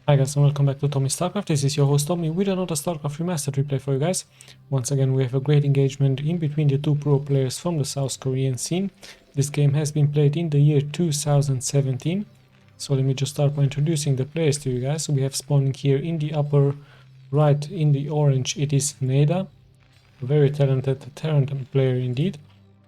Hi guys and welcome back to Tommy's StarCraft. This is your host Tommy with another StarCraft Remastered replay for you guys. Once again we have a great engagement in between the two pro players from the South Korean scene. This game has been played in the year 2017. So let me just start by introducing the players to you guys. We have spawning here in the upper right in the orange, it is Neda, a very talented Terran player indeed.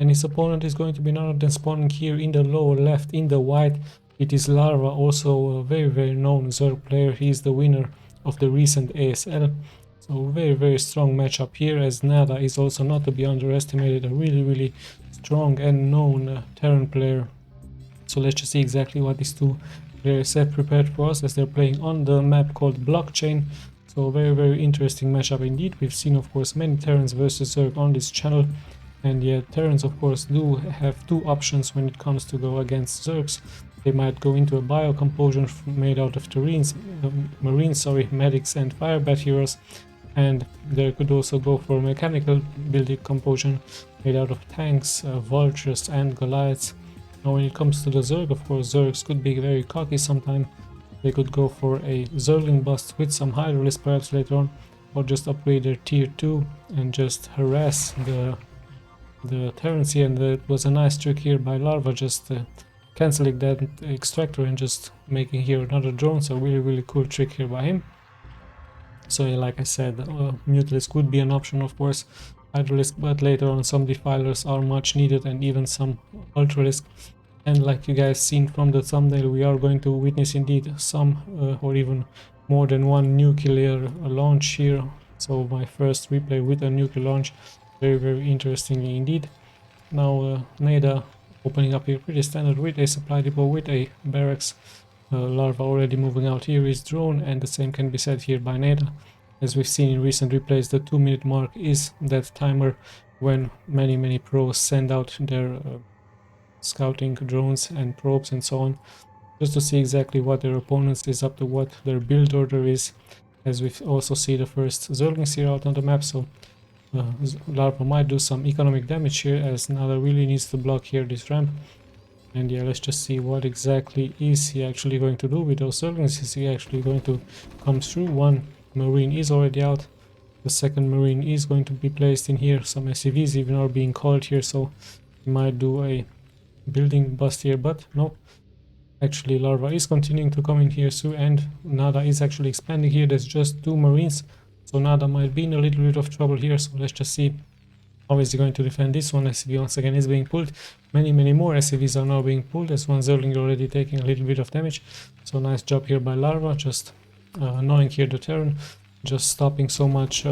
And his opponent is going to be none other than spawning here in the lower left in the white. It is Larva, also a very known Zerg player. He is the winner of the recent ASL. So very strong matchup here, as Nada is also not to be underestimated, a really strong and known Terran player. So let's just see exactly what these two players have prepared for us as they're playing on the map called Blockchain. So very interesting matchup indeed. We've seen of course many Terrans versus Zerg on this channel. And yeah, Terrans of course do have two options when it comes to go against Zergs. They might go into a bio composition made out of Marines, medics and firebat heroes, and they could also go for a mechanical building composition made out of tanks, vultures and Goliaths. Now when it comes to the Zerg, of course Zergs could be very cocky sometimes. They could go for a Zergling bust with some high risk perhaps later on, or just upgrade their tier 2 and just harass the Terrans here. And that was a nice trick here by Larva, just cancelling that extractor and just making here another drone. So really cool trick here by him. So yeah, like I said, Mutalisk would be an option of course, Hydralisk, but later on some defilers are much needed and even some Ultralisk. And like you guys seen from the thumbnail, we are going to witness indeed some or even more than one nuclear launch here. So my first replay with a nuclear launch, very interesting indeed. Now Neda opening up here pretty standard with a supply depot with a barracks. Larva already moving out here is drone, and the same can be said here by Neda. As we've seen in recent replays, the 2-minute mark is that timer when many pros send out their scouting drones and probes and so on, just to see exactly what their opponents is up to, what their build order is, as we also see the first Zerglings here out on the map. So Larva might do some economic damage here, as Nada really needs to block here this ramp. And yeah, let's just see what exactly is he actually going to do with those Zerglings. Is he actually going to come through? One Marine is already out, the second Marine is going to be placed in here. Some SCVs even are being called here, so he might do a building bust here, but no. Actually Larva is continuing to come in here too, and Nada is actually expanding here. There's just 2 Marines. So Nada might be in a little bit of trouble here, so let's just see how is he going to defend this one. SCV once again is being pulled. Many more SCVs are now being pulled, as one Zergling already taking a little bit of damage. So nice job here by Larva, just annoying here the Terran, just stopping so much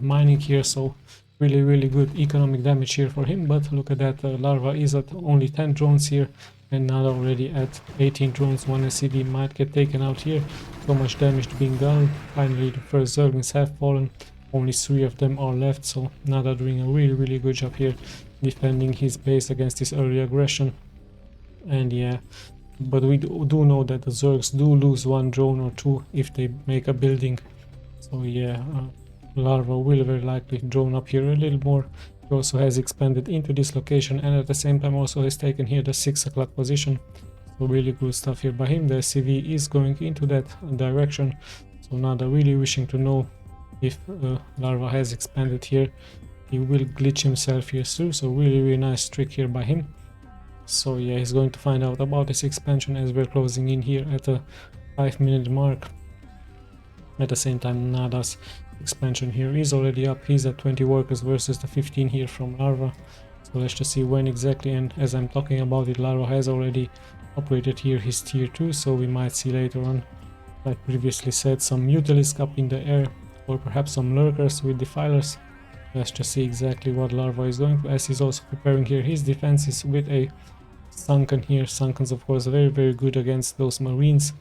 mining here. So really good economic damage here for him. But look at that, Larva is at only 10 drones here, and Nada already at 18 drones. One SCV might get taken out here. So much damage being done. Finally the first Zerglings have fallen. Only 3 of them are left. So Nada doing a really good job here defending his base against this early aggression. And yeah, but we do know that the Zergs do lose 1 drone or 2 if they make a building. So yeah, Larva will very likely drone up here a little more. He also has expanded into this location, and at the same time also has taken here the 6 o'clock position. So really good stuff here by him. The SCV is going into that direction. So Nada really wishing to know if Larva has expanded here. He will glitch himself here through. So really nice trick here by him. So yeah, he's going to find out about this expansion as we're closing in here at a 5-minute mark. At the same time, Nada's expansion here is already up. He's at 20 workers versus the 15 here from Larva. So let's just see when exactly, and as I'm talking about it, Larva has already operated here his tier 2, so we might see later on, like previously said, some Mutalisk up in the air, or perhaps some lurkers with defilers. Let's just see exactly what Larva is going to, as he's also preparing here his defenses with a Sunken here. Sunkens of course very good against those Marines.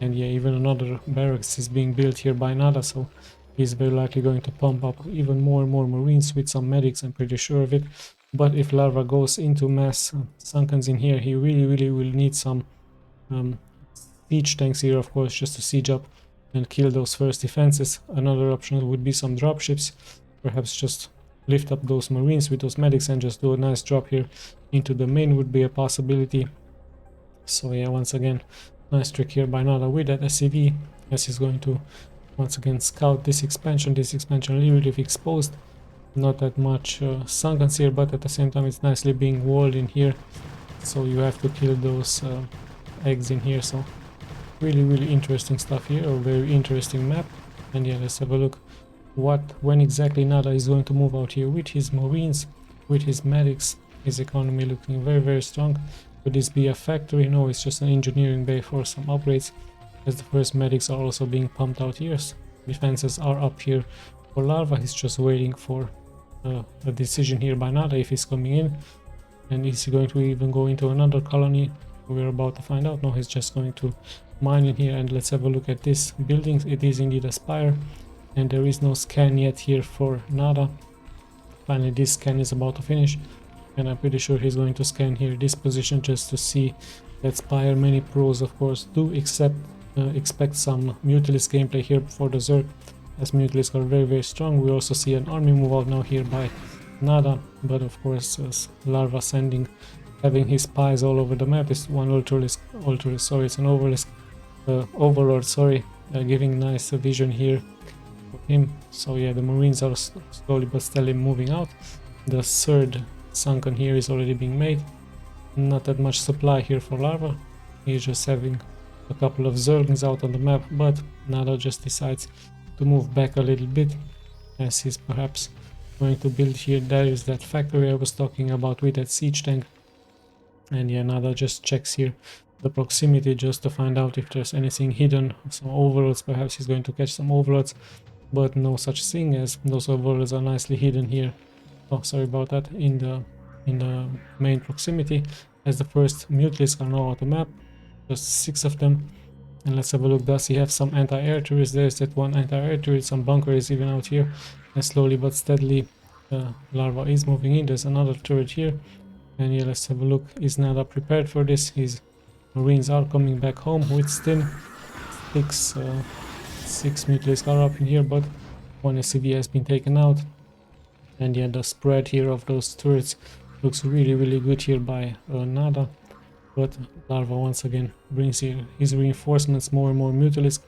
And yeah, even another barracks is being built here by Nada, so he's very likely going to pump up even more Marines with some medics, I'm pretty sure of it. But if Larva goes into mass Sunkens in here, he really will need some siege tanks here, of course, just to siege up and kill those first defenses. Another option would be some dropships, perhaps just lift up those Marines with those medics and just do a nice drop here into the main would be a possibility. So yeah, once again, Nice trick here by Nada with that SCV, as he's going to once again scout this expansion. This expansion really exposed. Not that much sunkens here, but at the same time it's nicely being walled in here. So you have to kill those eggs in here. So really interesting stuff here, a very interesting map. And yeah, let's have a look when exactly Nada is going to move out here with his marines, with his medics. His economy looking very strong. Could this be a factory? No, it's just an engineering bay for some upgrades, as the first medics are also being pumped out here. Defenses are up here for Larva. He's just waiting for a decision here by Nada if he's coming in. And is he going to even go into another colony? We're about to find out. No, he's just going to mine in here. And let's have a look at this building. It is indeed a spire, and there is no scan yet here for Nada. Finally, this scan is about to finish, and I'm pretty sure he's going to scan here this position just to see that spire. Many pros, of course, do expect some Mutalisk gameplay here for the Zerg, as Mutalisk are very strong. We also see an army move out now here by Nada, but of course Larva having his spies all over the map. Is one it's an overlord, giving nice vision here for him. So yeah, the marines are slowly but steadily moving out. The third sunken here is already being made. Not that much supply here for Larva. He's just having a couple of Zerglings out on the map, but Nada just decides to move back a little bit, as he's perhaps going to build here. There is that factory I was talking about with that siege tank. And yeah, Nada just checks here the proximity just to find out if there's anything hidden, some overlords. Perhaps he's going to catch some overlords, but no such thing, as those overlords are nicely hidden here. Oh, sorry about that, in the main proximity, as the first Mutalisk are now on the map, just 6 of them. And let's have a look. Does he have some anti-air turrets? There's that one anti-air turret, some bunkers even out here, and slowly but steadily Larva is moving in. There's another turret here, and yeah, let's have a look. Is Nada prepared for this? His marines are coming back home with still 6 Mutalisk are up in here, but one SCV has been taken out. And yeah, the spread here of those turrets looks really good here by Nada. But Larva once again brings here his reinforcements, more and more Mutalisk.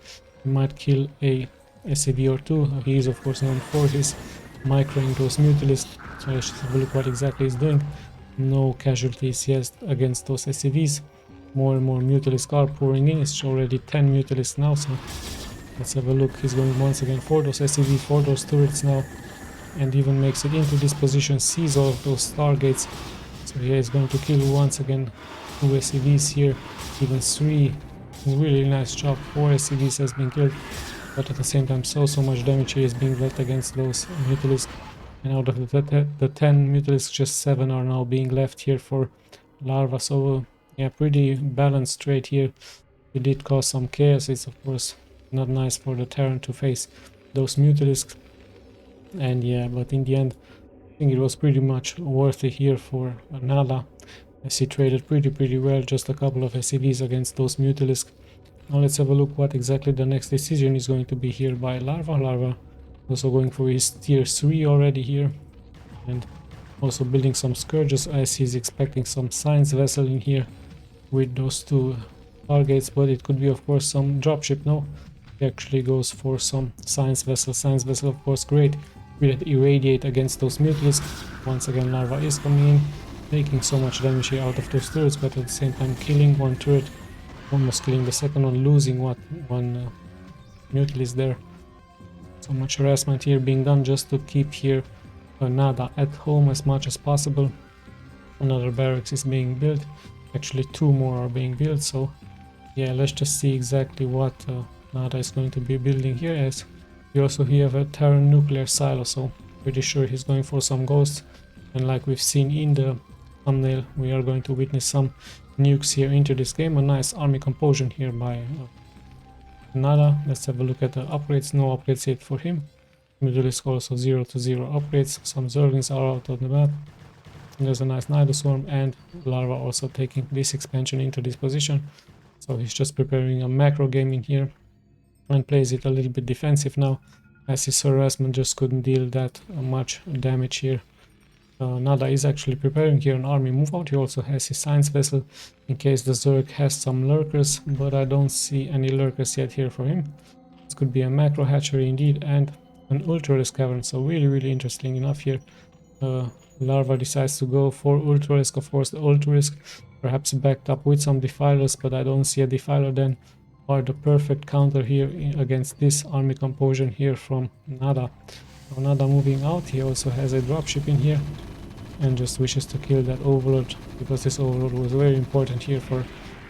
He might kill a SCV or 2. He is of course known for his microing those Mutalisk. So let's just have a look what exactly he's doing. No casualties yet against those SCVs. More and more Mutalisk are pouring in. It's already 10 Mutalisk now, so let's have a look. He's going once again for those SCVs, for those turrets now, and even makes it into this position, sees all of those stargates. So yeah, he's going to kill once again 2 SCVs here, even 3. Really nice job. 4 SCVs has been killed, but at the same time so much damage here is being dealt against those Mutalisk. And out of the 10 Mutalisk, just 7 are now being left here for Larva. So yeah, pretty balanced trade here. It did cause some chaos. It's of course not nice for the Terran to face those Mutalisks. And yeah, but in the end, I think it was pretty much worth it here for Nada, as he traded pretty well, just a couple of SCVs against those Mutalisk. Now let's have a look what exactly the next decision is going to be here by Larva. Larva also going for his tier 3 already here, and also building some Scourges, as he's expecting some science vessel in here with those 2 targets, but it could be of course some dropship. No, he actually goes for some science vessel. Science vessel of course great, will irradiate against those Mutalisk. Once again Larva is coming in, taking so much damage here out of those turrets, but at the same time killing one turret, almost killing the second one, losing one Mutalisk there. So much harassment here being done just to keep here Nada at home as much as possible. Another barracks is being built, actually 2 more are being built. So yeah, let's just see exactly what Nada is going to be building here, as we also have a Terran nuclear silo, so pretty sure he's going for some ghosts. And like we've seen in the thumbnail, we are going to witness some nukes here into this game. A nice army composition here by Nada. Let's have a look at the upgrades. No upgrades yet for him. Mutalisk also 0 to 0 upgrades. Some Zerglings are out on the map. And there's a nice Nidoswarm, and Larva also taking this expansion into this position. So he's just preparing a macro game in here and plays it a little bit defensive now, as his harassment just couldn't deal that much damage here. Nada is actually preparing here an army move out. He also has his science vessel in case the Zerg has some lurkers, but I don't see any lurkers yet here for him. This could be a macro hatchery indeed, and an Ultralisk cavern, so really interesting enough here. Larva decides to go for Ultralisk, of course the Ultralisk perhaps backed up with some defilers, but I don't see a defiler then, are the perfect counter here against this army composition here from Nada. So Nada moving out, he also has a dropship in here and just wishes to kill that overlord, because this overlord was very important here for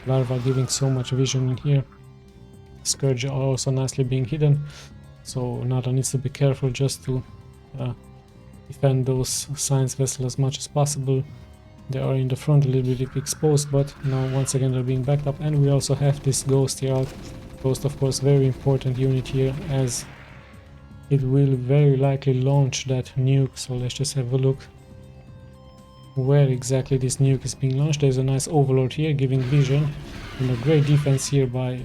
Larva, giving so much vision in here. Scourge are also nicely being hidden, so Nada needs to be careful just to defend those science vessels as much as possible. They are in the front a little bit exposed, but now once again they're being backed up, and we also have this ghost here out. Ghost, of course, very important unit here, as it will very likely launch that nuke. So let's just have a look where exactly this nuke is being launched. There's a nice overlord here giving vision, and a great defense here by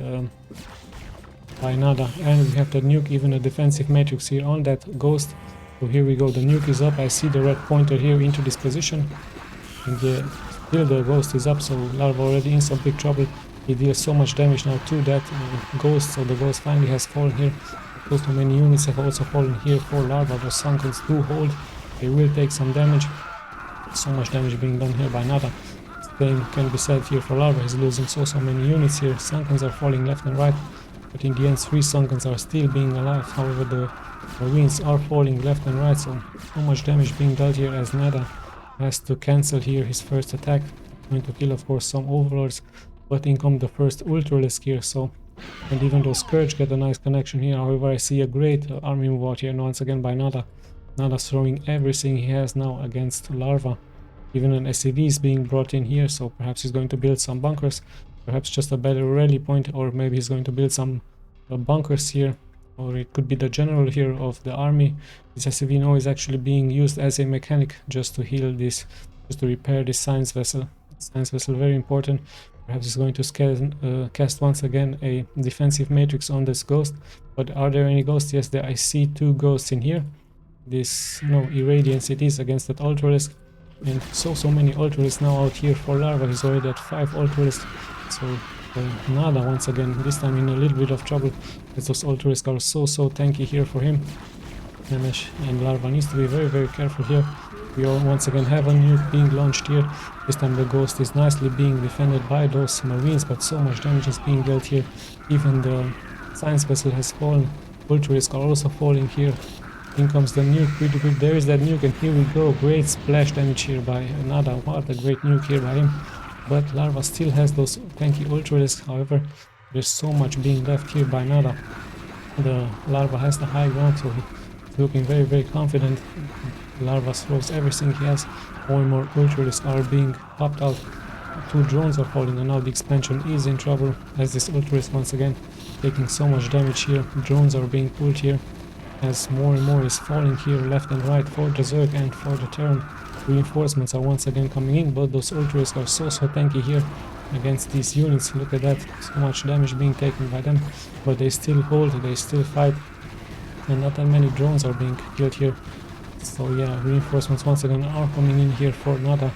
Nada, and we have the nuke, even a defensive matrix here on that ghost. So here we go, the nuke is up. I see the red pointer here into this position, and still the ghost is up, so Larva already in some big trouble. He deals so much damage now to that ghost, so the ghost finally has fallen here. Close to many units have also fallen here for Larva. Those Sunkens do hold, they will take some damage. So much damage being done here by Nada. Same can be said here for Larva, he's losing so many units here. Sunkens are falling left and right, but in the end 3 Sunkens are still being alive. However, the Marines are falling left and right, so much damage being dealt here as Nada has to cancel here his first attack. Going to kill, of course, some overlords, but in comes the first Ultralisk here, so, and even though Scourge get a nice connection here. However, I see a great army move out here, and once again by Nada. Nada's throwing everything he has now against Larva. Even an SCV is being brought in here, so perhaps he's going to build some bunkers, perhaps just a better rally point, or maybe he's going to build some bunkers here, or it could be the general here of the army. This SCV now is actually being used as a mechanic just to heal this, just to repair this science vessel. Science vessel very important. Perhaps he's going to cast once again a defensive matrix on this ghost. But are there any ghosts? Yes, there I see 2 ghosts in here. This irradiance it is against that Ultralisk, and so many Ultralisks now out here for Larva. He's already at 5 Ultralisks, so Nada once again, this time in a little bit of trouble, as those Ultralisks are so tanky here for him. And Larva needs to be very careful here. We all once again have a nuke being launched here. This time the ghost is nicely being defended by those Marines, but so much damage is being dealt here. Even the science vessel has fallen. Ultralisks are also falling here. In comes the nuke, pretty good. There is that nuke, and here we go. Great splash damage here by Nada. What a great nuke here by him. But Larva still has those tanky Ultralisks. However, there's so much being left here by Nada. The Larva has the high ground, so he's looking very confident. Larva throws everything he has. More and more Ultralisks are being popped out. 2 drones are falling, and now the expansion is in trouble, as this Ultralisk once again taking so much damage here. Drones are being pulled here, as more and more is falling here left and right for the Zerg and for the Terran. Reinforcements are once again coming in, but those Ultralisks are so tanky here against these units. Look at that, so much damage being taken by them, but they still hold, they still fight, and not that many drones are being killed here. So yeah, reinforcements once again are coming in here for Nada.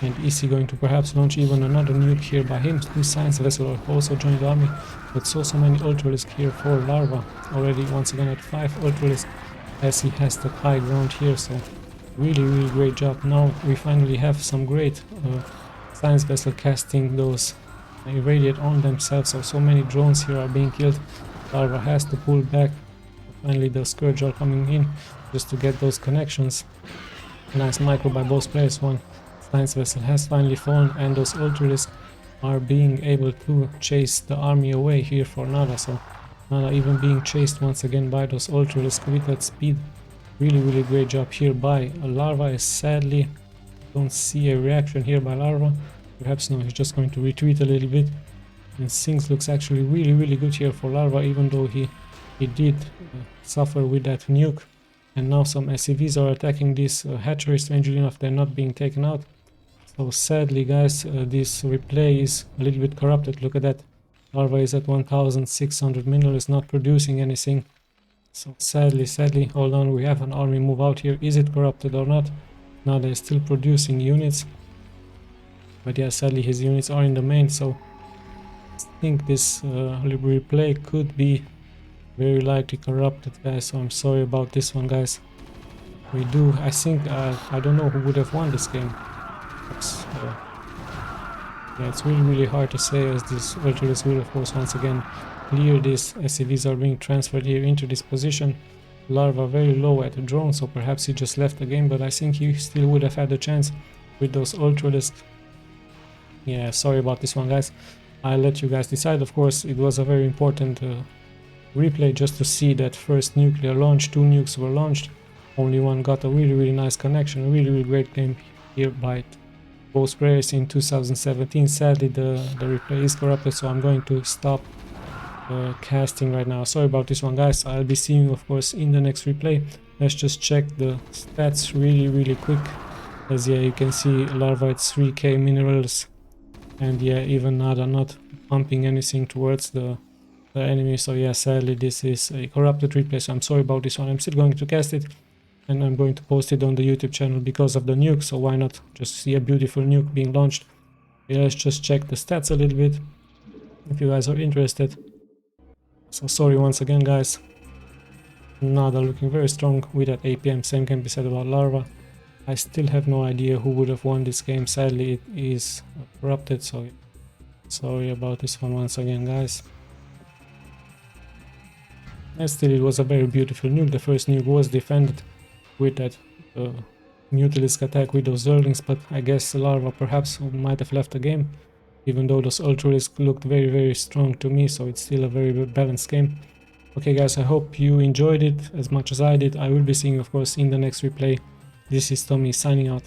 And is he going to perhaps launch even another nuke here by him? 2 science vessels also joined the army, but so many Ultralisks here for Larva. Already once again at 5 Ultralisks, as he has the high ground here, so really great job. Now we finally have some great science vessel casting those irradiate on themselves, so many drones here are being killed. Larva has to pull back. Finally the Scourge are coming in just to get those connections. Nice micro by both players. One science vessel has finally fallen, and those Ultralisks are being able to chase the army away here for Nada. So Nada even being chased once again by those Ultralisks with that speed. Really great job here by Larva. Sadly don't see a reaction here by Larva. Perhaps no, he's just going to retreat a little bit, and things looks actually really good here for Larva, even though he did suffer with that nuke. And now some SCVs are attacking this hatchery. Strangely enough, they're not being taken out. So sadly guys, this replay is a little bit corrupted. Look at that, Larva is at 1600 mineral, is not producing anything. So sadly, hold on, we have an army move out here. Is it corrupted or not? Now they're still producing units, but yeah, sadly his units are in the main, so I think this replay could be very likely corrupted, guys, so I'm sorry about this one, guys. I think, I don't know who would have won this game. Yeah, it's really hard to say, as this Ultralisk will of course once again clear this. SCVs are being transferred here into this position. Larva very low at the drone, so perhaps he just left the game, but I think he still would have had a chance with those Ultralisk. Yeah, sorry about this one, guys. I'll let you guys decide. Of course, it was a very important replay just to see that first nuclear launch. 2 nukes were launched, only one got a really nice connection. A really great game here by both players in 2017. Sadly the replay is corrupted, so I'm going to stop casting right now. Sorry about this one, guys. I'll be seeing you of course in the next replay. Let's just check the stats really quick, as yeah, you can see Larva at 3k minerals, and yeah, even Nada not pumping anything towards the enemy. So yeah, sadly this is a corrupted replay, so I'm sorry about this one. I'm still going to cast it, and I'm going to post it on the YouTube channel because of the nuke, so why not just see a beautiful nuke being launched. Yeah, let's just check the stats a little bit if you guys are interested. So sorry once again, guys. Nada looking very strong with that APM. Same can be said about Larva. I still have no idea who would have won this game. Sadly it is corrupted, so sorry about this one once again, guys. And still, it was a very beautiful nuke. The first nuke was defended with that Mutalisk attack with those Zerglings, but I guess Larva perhaps might have left the game, even though those Ultralisk looked very strong to me, so it's still a very balanced game. Okay guys, I hope you enjoyed it as much as I did. I will be seeing you of course in the next replay. This is Tommy signing out.